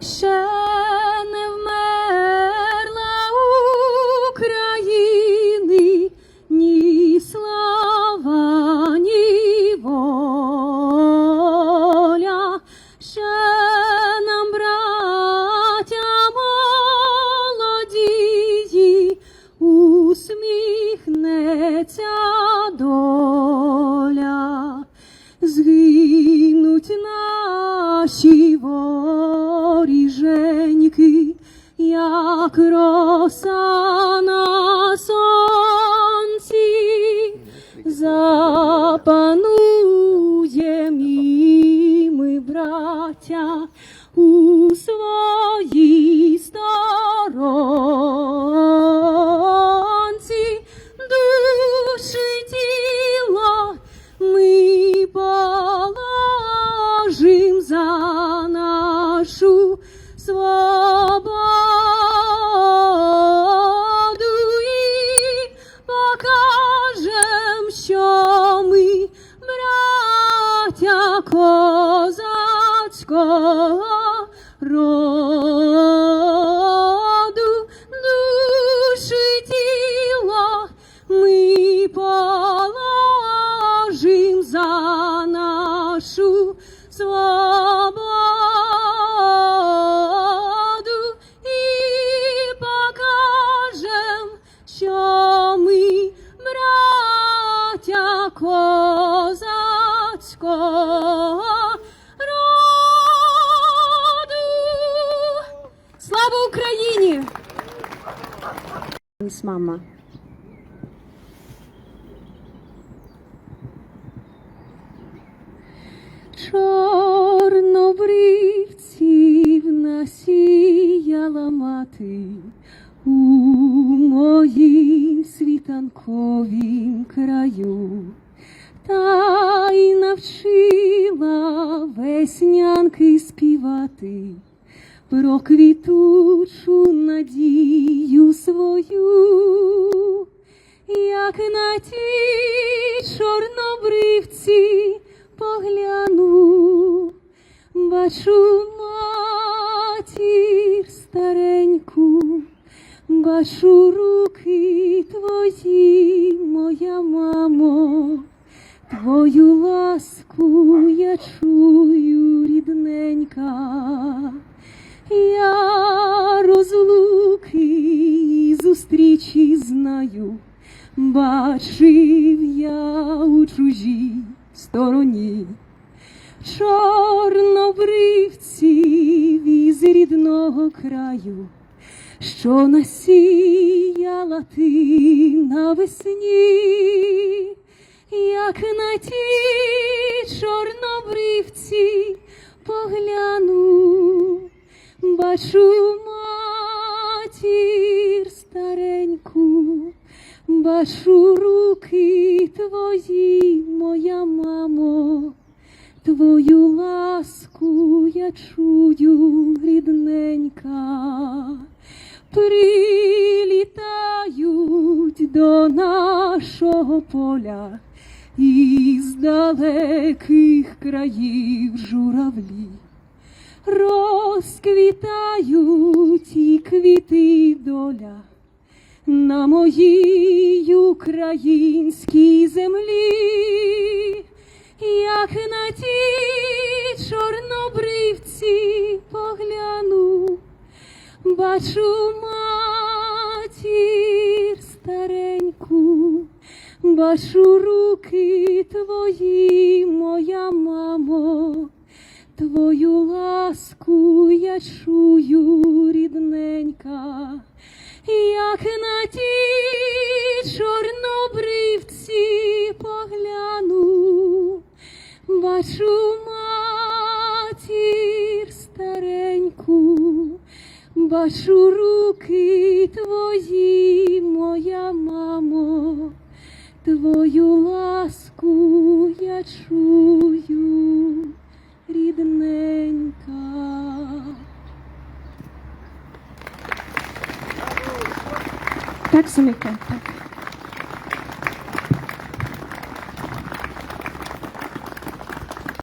ще не вмерла України ні слава, ні воля, ще нам, браття молодії, усміхнеться доля. Згинуть наші воріженьки, як роса на сонці, запануєм і ми, браття, у своїй сторонці. Душі тіло ми положим за нашу свободу і покажем, що ми браття козацького роду. Душі тіло ми положим за нашу свободу і покажем, що ми браття козацького роду. Слава Україні! Мама. Чорнобривців насіяла мати у моїм світанковім краю, та й навчила веснянки співати про квітучу надію свою. Як на ті чорнобривці погляну, бачу матір стареньку, бачу руки твої, моя мамо, твою ласку я чую, рідненька. Я розлуки і зустрічі знаю, бачив я у чужій стороні чорнобривців із рідного краю, що насіяла ти навесні. Як на ті чорнобривці погляну, бачу матір стареньку, бачу руки твої, моя мамо, твою ласку я чую, рідненька. Прилітають до нашого поля із далеких країв журавлі, розквітають і квіти доля на моїй українській землі. Як на ті чорнобривці погляну, бачу матір стареньку, бачу руки твої, моя мамо, твою ласку я чую, рідненька. Як на ті чорнобривці погляну, бачу матір стареньку, бачу руки твої, моя мамо, твою ласку я чую, рідненька. Так, Сумика, так.